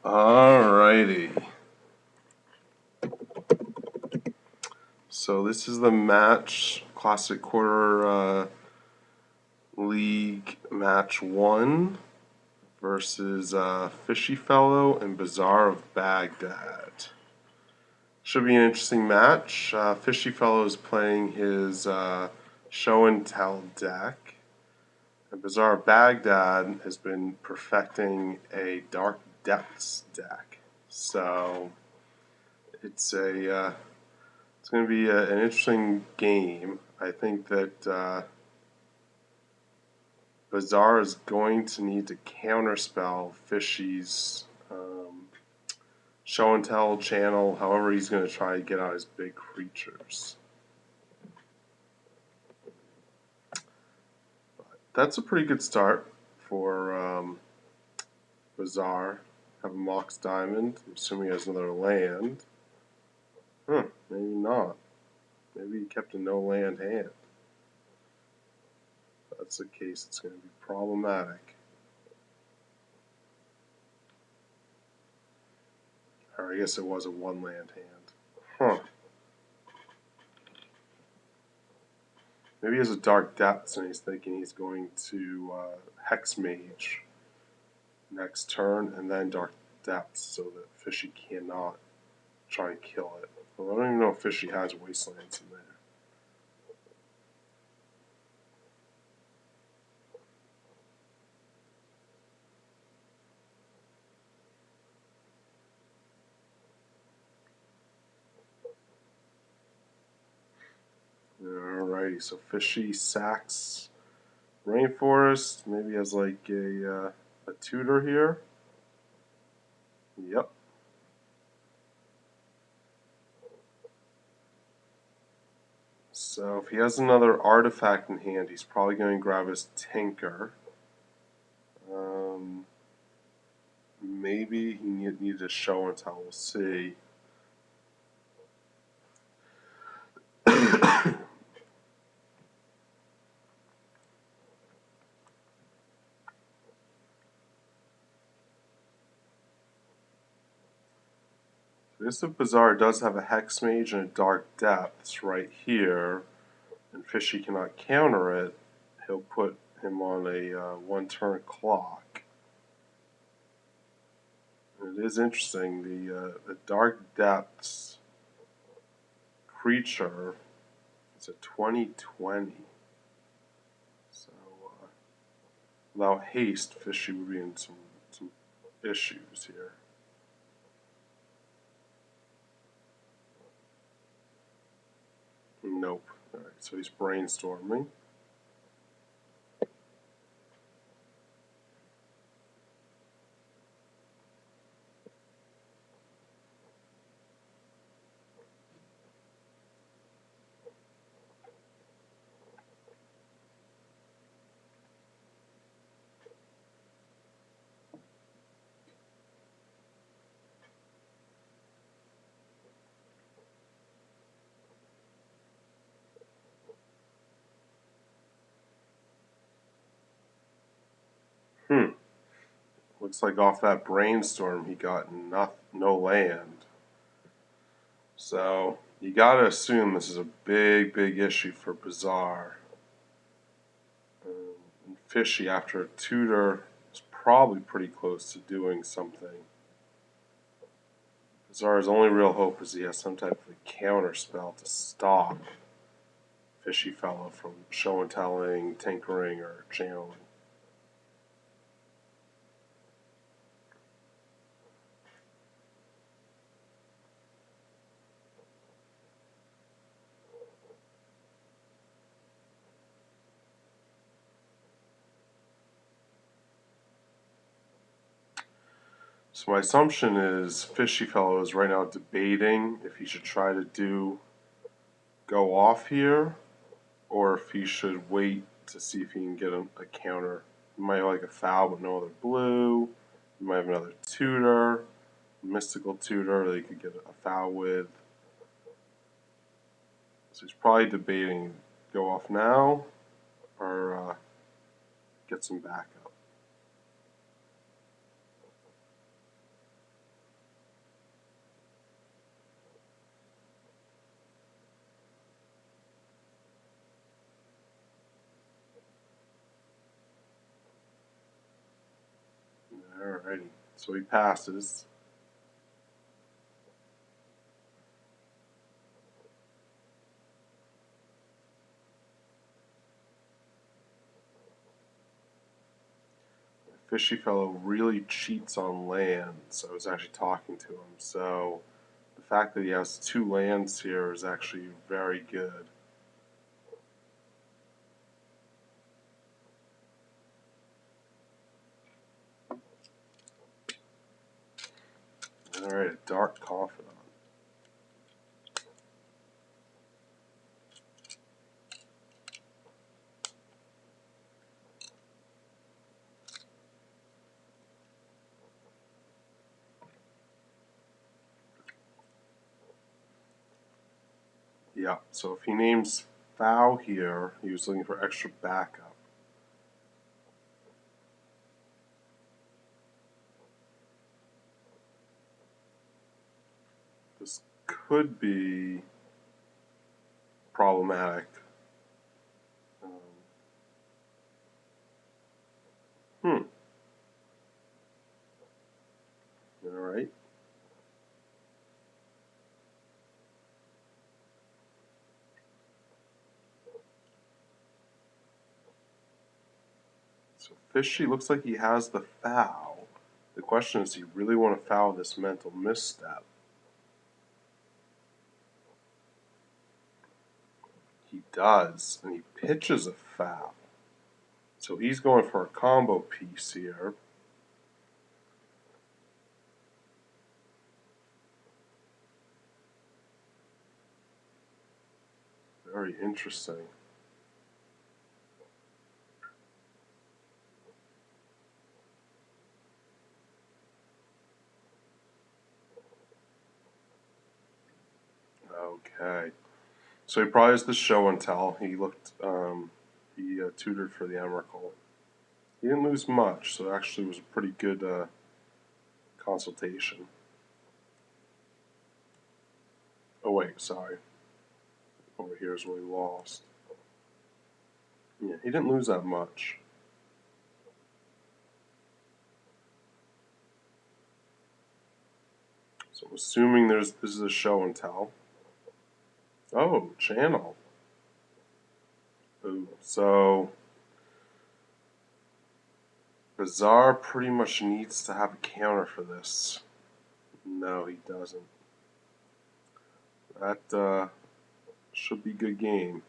Alrighty. So this is the match, Classic Quarter League Match 1 versus Fishy Fellow and Bazaar of Baghdad. Should be an interesting match. Fishy Fellow is playing his Show and Tell deck. And Bazaar of Baghdad has been perfecting a Dark Depths deck. So it's going to be an interesting game. I think that Bazaar is going to need to counterspell Fishy's Show and Tell channel, however he's going to try to get out his big creatures. But that's a pretty good start for Bazaar. Have a Mox Diamond. I'm assuming he has another land. Maybe not. Maybe he kept a no land hand. If that's the case, it's going to be problematic. Or I guess it was a one land hand. Maybe he has a Dark Depths and he's thinking he's going to Hex Mage next turn and then Dark Depths so that Fishy cannot try and kill it. Well, I don't even know if Fishy has Wastelands in there. Alrighty, so Fishy sacks Rainforest. Maybe has like a tutor here. Yep. So if he has another artifact in hand, he's probably going to grab his Tinker. Maybe he needs a Show and Tell. We'll see. This Bazaar does have a Hex Mage and a Dark Depths right here, and Fishy cannot counter it. He'll put him on a one-turn clock. And it is interesting, the Dark Depths creature is a 20/20. So without haste, Fishy would be in some issues here. Nope. Alright, so he's brainstorming. Looks like off that brainstorm he got no land. So you gotta assume this is a big issue for Bazaar. And Fishy, after a tutor, is probably pretty close to doing something. Bazaar's only real hope is he has some type of a counter spell to stop Fishy Fellow from show and telling, tinkering, or channeling. So my assumption is Fishy Fellow is right now debating if he should try to go off here, or if he should wait to see if he can get a counter. He might have like a foul but no other blue. He might have another tutor, mystical tutor that he could get a foul with. So he's probably debating go off now or get some backup. Alrighty, so he passes. Fishy fellow really cheats on lands. I was actually talking to him, so the fact that he has 2 lands here is actually very good. Alright, a Dark Confidant. Yeah, so if he names Foul here, he was looking for extra backup. This could be problematic. Alright. So Fishy looks like he has the foul. The question is, do you really want to foul this mental misstep? He does, and he pitches a foul. So he's going for a combo piece here. Very interesting. Okay. So he probably has the show and tell. He looked, he tutored for the Emrakul. He didn't lose much, so it actually was a pretty good consultation. Oh wait, sorry. Over here is where he lost. Yeah, he didn't lose that much. So I'm assuming this is a show and tell. Oh, channel. Ooh, so Bazaar pretty much needs to have a counter for this. No, he doesn't. That should be a good game.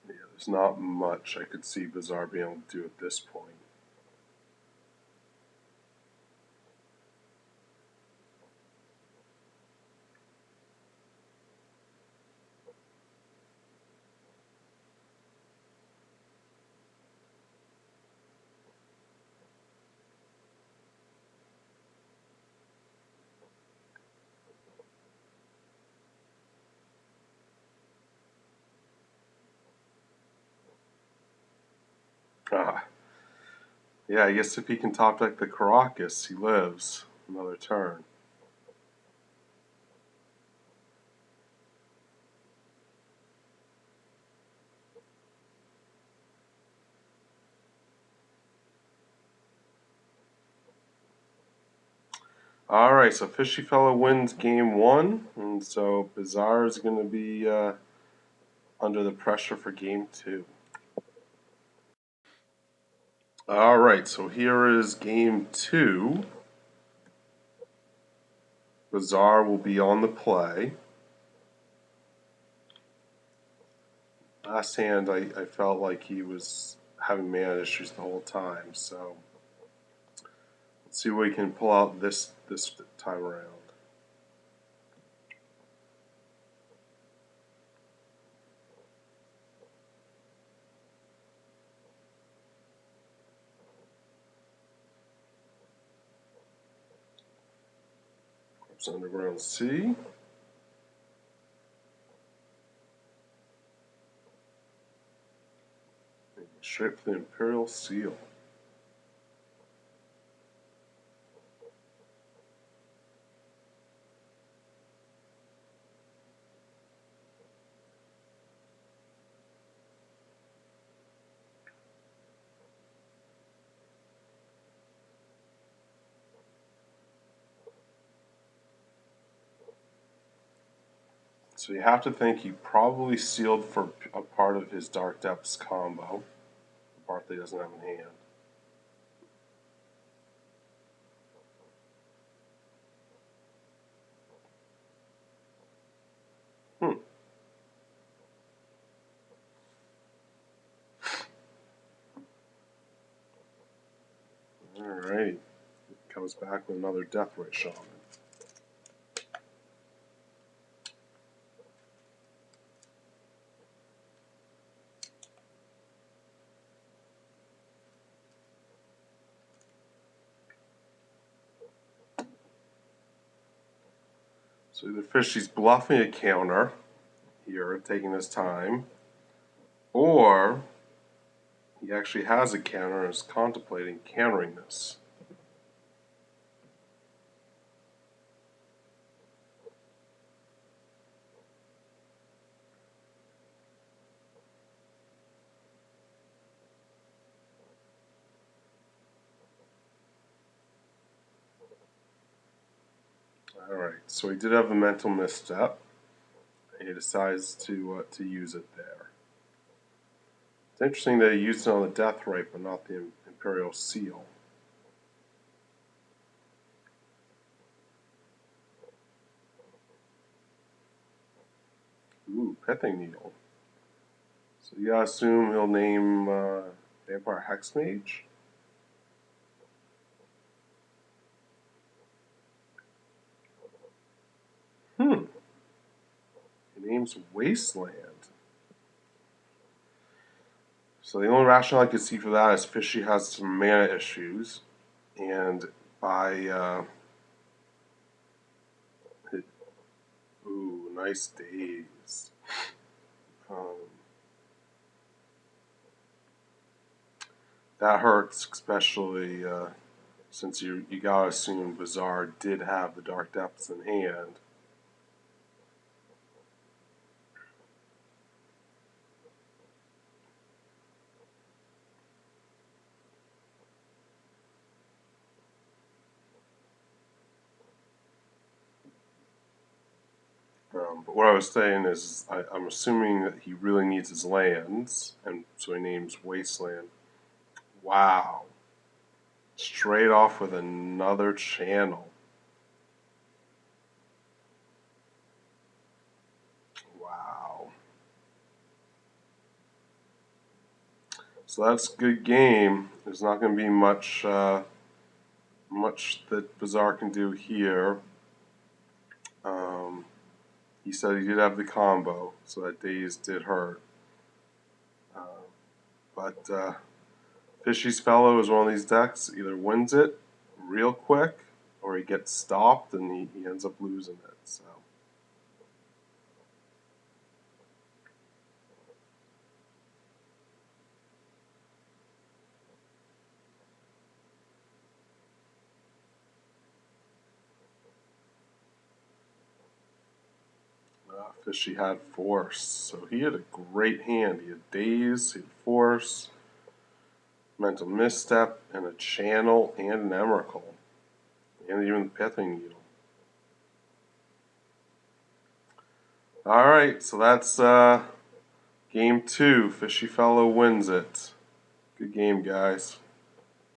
Yeah, there's not much I could see Bazaar being able to do at this point. Ah, yeah, I guess if he can top deck the Caracas, he lives another turn. Alright, so Fishy Fellow wins game 1, and so Bazaar is going to be under the pressure for game 2. Alright, so here is game 2. Bazaar will be on the play. Last hand, I felt like he was having mana issues the whole time, so let's see what he can pull out this time around. Oops, Underground Sea. Straight for the Imperial Seal. So you have to think he probably sealed for a part of his Dark Depths combo, the part that he doesn't have in hand. Alright. Comes back with another Deathray Shaman. So either Fishy's bluffing a counter here, taking his time, or he actually has a counter and is contemplating countering this. Alright, so he did have a mental misstep, and he decides to use it there. It's interesting that he used it on the Death Right, but not the Imperial Seal. Ooh, Pithing Needle. So you gotta assume he'll name Vampire Hexmage? He names Wasteland. So the only rationale I could see for that is Fishy has some mana issues, and by ooh, nice days. That hurts, especially since you gotta assume Bazaar did have the Dark Depths in hand. But what I was saying is, I'm assuming that he really needs his lands, and so he names Wasteland. Wow. Straight off with another channel. Wow. So that's a good game. There's not going to be much that Bazaar can do here. He said he did have the combo, so that days did hurt. But Fishy's Fellow is one of these decks, either wins it real quick, or he gets stopped and he ends up losing it. So. Fishy had Force, so he had a great hand. He had Daze, he had Force, Mental Misstep, and a Channel, and an Emrakul, and even the Pithing Needle. Alright, so that's game 2. Fishy Fellow wins it. Good game, guys.